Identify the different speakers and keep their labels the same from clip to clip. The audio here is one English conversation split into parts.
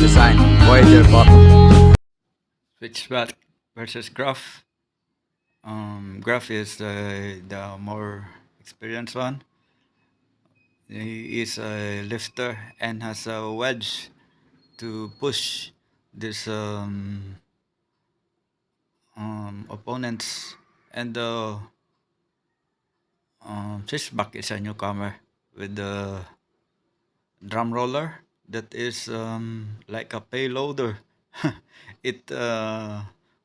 Speaker 1: design. Voyager bot. Switchback versus Gruff. Gruff is the more experienced one. He is a lifter and has a wedge to push this opponents. And the Switchback is a newcomer with the drum roller that is like a payloader. It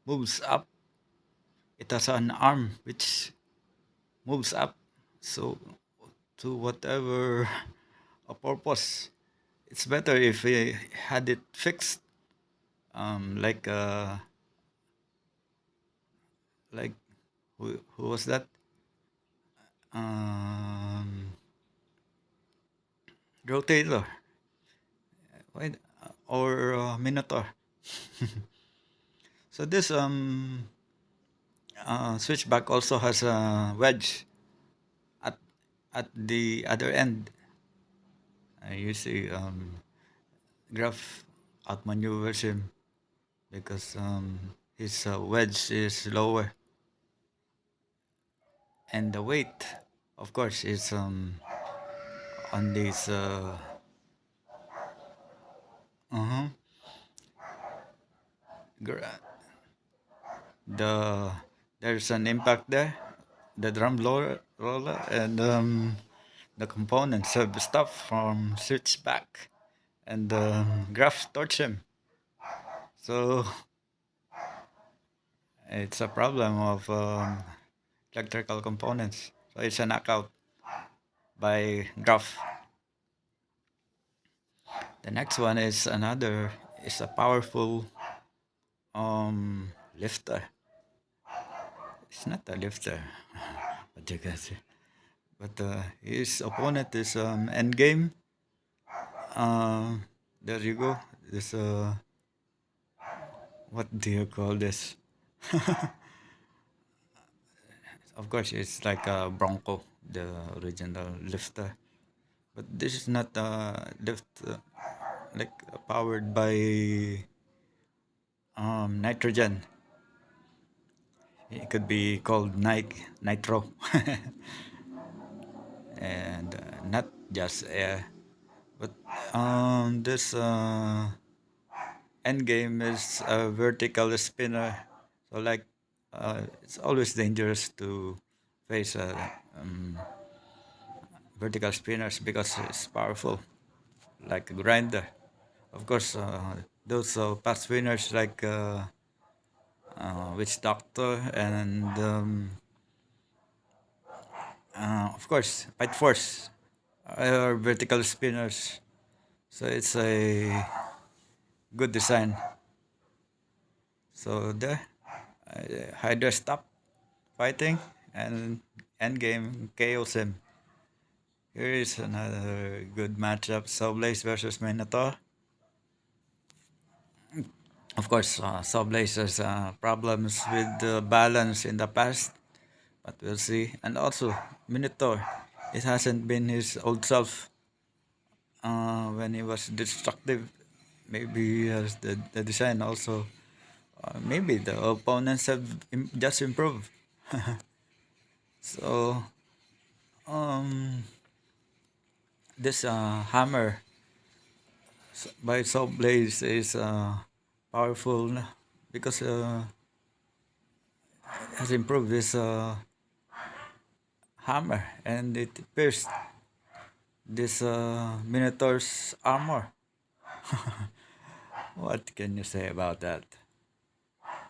Speaker 1: moves up. It has an arm which moves up, so to whatever a purpose. It's better if we had it fixed, like like who was that? Um, Rotator, wait, or Minotaur. So this switchback also has a wedge at the other end. You see, Graph outmaneuvers him because his wedge is lower, and the weight, of course, is on this. Uh-huh, gra- the there's an impact there, the drum roller, and the components of the stuff from switchback, and Graph torch him. So it's a problem of electrical components. So it's a knockout by Graph. The next one is another is a powerful lifter. It's not a lifter, what you can say. But his opponent is Endgame. Uh, there you go. This what do you call this? Of course, it's like a Bronco, the original lifter. But this is not a lift like powered by nitrogen. It could be called nitro, and not just air. But this end game is a vertical spinner, so like it's always dangerous to face vertical spinners because it's powerful, like a grinder. Of course, those past winners like Witch Doctor and of course Fight Force are vertical spinners. So it's a good design. So there, Hydra stopped fighting and Endgame KOs him. Here is another good matchup: Soblaze versus Minotaur. Of course, Soblaze has problems with the balance in the past, but we'll see. And also, Minotaur, it hasn't been his old self when he was destructive. Maybe he has the design also. Maybe the opponents have just improved. So, um, this hammer by Soblaze is powerful because has improved this hammer and it pierced this Minotaur's armor. What can you say about that?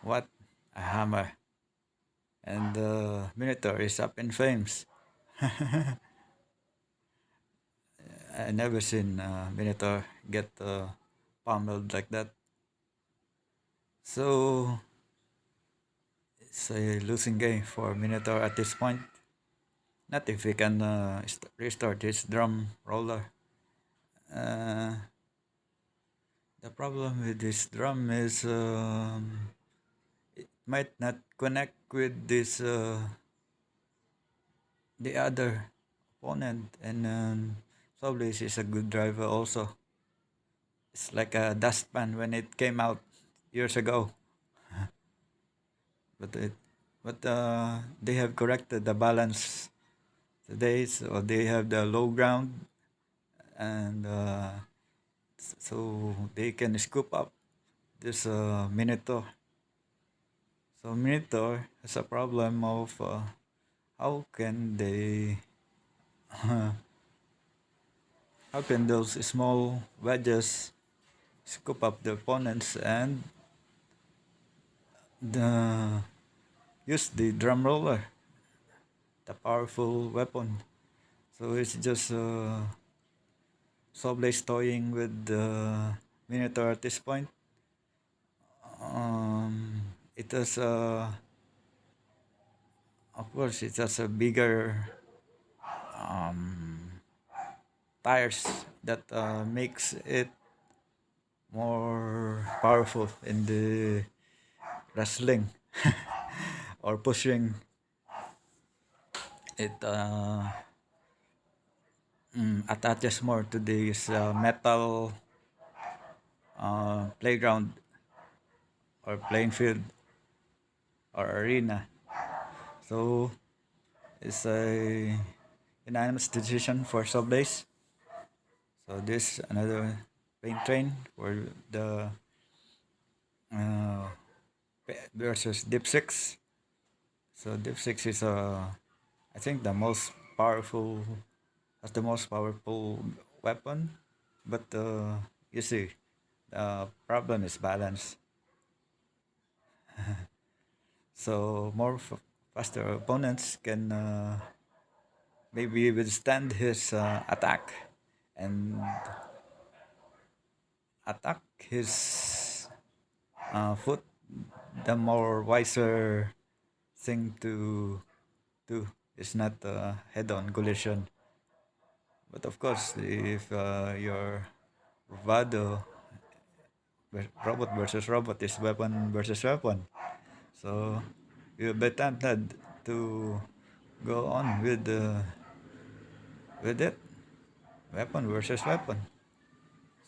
Speaker 1: What a hammer! And the Minotaur is up in flames. I never seen Minotaur get pummeled like that. So it's a losing game for Minotaur at this point. Not if he can restart his drum roller. Uh, the problem with this drum is it might not connect with this the other opponent, and Soblaze is a good driver also. It's like a dustpan when it came out years ago, but they have corrected the balance today, so they have the low ground, and so they can scoop up this Minotaur. So Minotaur has a problem of how can they how can those small wedges scoop up the opponents and the use the drum roller, the powerful weapon. So it's just Soblaze toying with the Minotaur at this point. It has of course it has a bigger um, tires that makes it more powerful in the wrestling or pushing. It attaches more to this metal playground or playing field or arena. So it's a unanimous decision for Subbase. So this another paint train for the uh, versus Dip 6. So Dip 6 is I think the most powerful has the most powerful weapon, but you see the problem is balance. So more faster opponents can maybe withstand his attack and attack his foot. The more wiser thing to do is not head-on collision. But of course, if your bravado robot versus robot is weapon versus weapon, so you'll be tempted to go on with it, weapon versus weapon.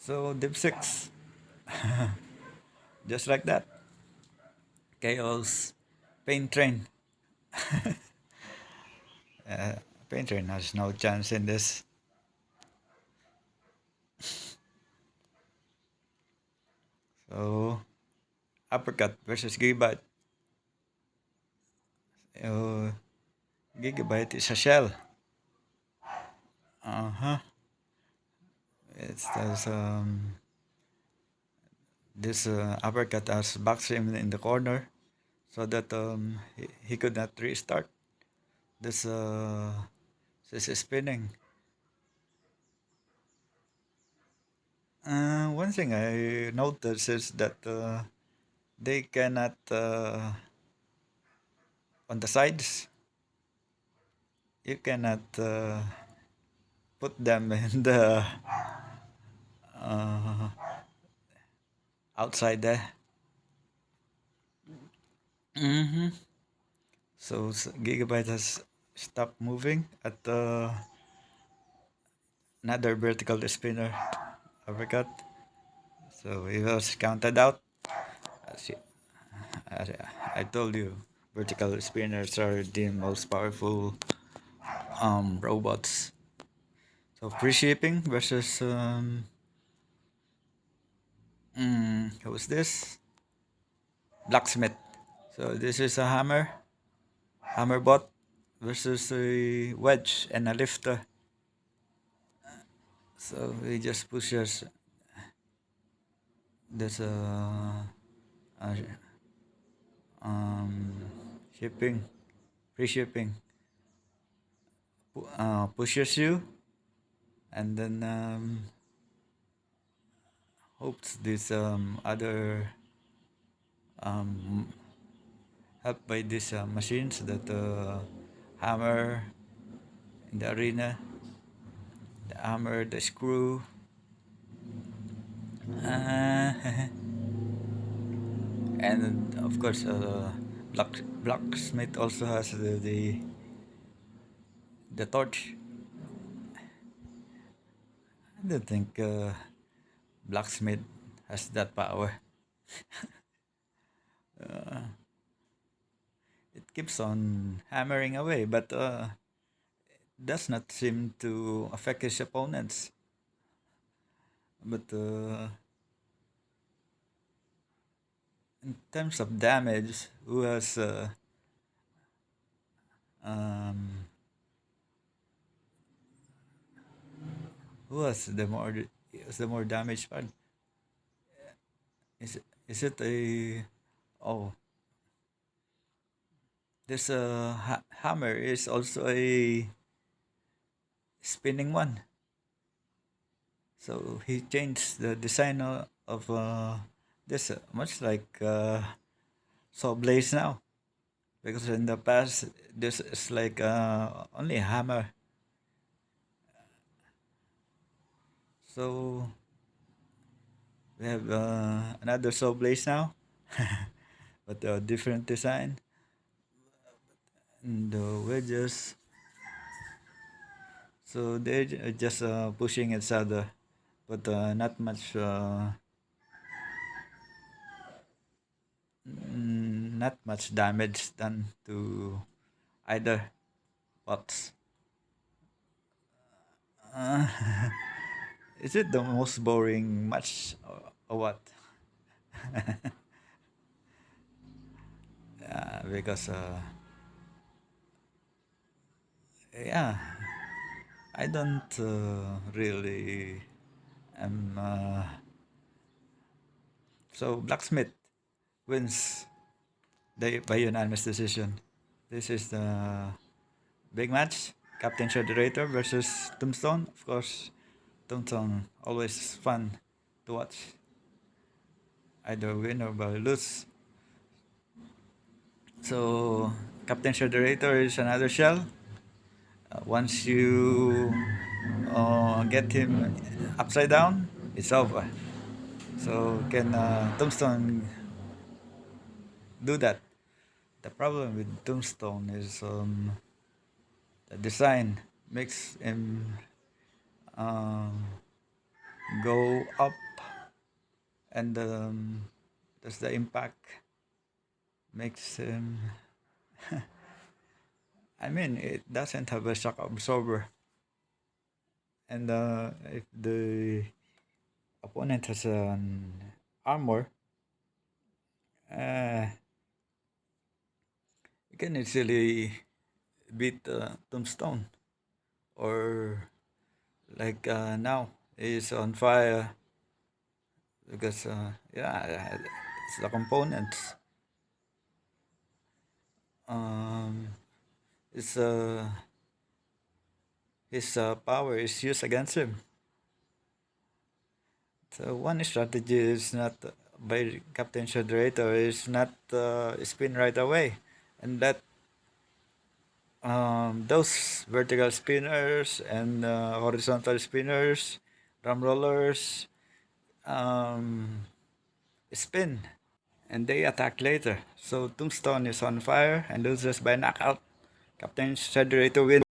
Speaker 1: So Div 6, just like that, Chaos Pain Train. Uh, Pain Train has no chance in this. So Uppercut versus Gigabyte. Uh, Gigabyte is a shell. Uh huh. It's there's this uppercut has boxed him in the corner so that he could not restart. This this is spinning. One thing I noticed is that they cannot on the sides. You cannot put them in the uh, outside there. Mm-hmm. So Gigabyte has stopped moving at another vertical spinner uppercut. So he was counted out. As, y- as I told you, vertical spinners are the most powerful robots. So free shipping versus who's this? Blacksmith. So this is a hammer bot versus a wedge and a lifter. So he just pushes this uh, um, shipping, free shipping, pushes you, and then hopes this other um, helped by these machines that hammer in the arena, the hammer, the screw, uh, and of course blacksmith also has the torch. I don't think Blacksmith has that power. Uh, it keeps on hammering away, but does not seem to affect his opponents. But in terms of damage, um, who has the more damage part? Is it a oh, this hammer is also a spinning one. So he changed the design of this much like saw blades now, because in the past this is like only a hammer. So we have another saw blades now, but a different design. And the wedges, so they're just pushing each other, but not much damage done to either bots. Uh, is it the most boring match or what? Because yeah, I don't really am. So Blacksmith wins by unanimous decision. This is the big match. Captain Shrederator versus Tombstone. Of course, Tombstone always fun to watch. Either win or lose. So Captain Shrederator is another shell. Once you get him upside down, it's over. So can Tombstone do that? The problem with Tombstone is the design makes him um, go up, and does the impact makes him. I mean, it doesn't have a shock absorber, and if the opponent has an armor, uh, you can easily beat Tombstone, or like now is on fire because yeah, it's the components. Um, it's his power is used against him. So one strategy is not by Captain Shrederator is not spin right away, and that those vertical spinners and horizontal spinners, drum rollers, um, spin, and they attack later. So Tombstone is on fire and loses by knockout. Captain Shrederator wins.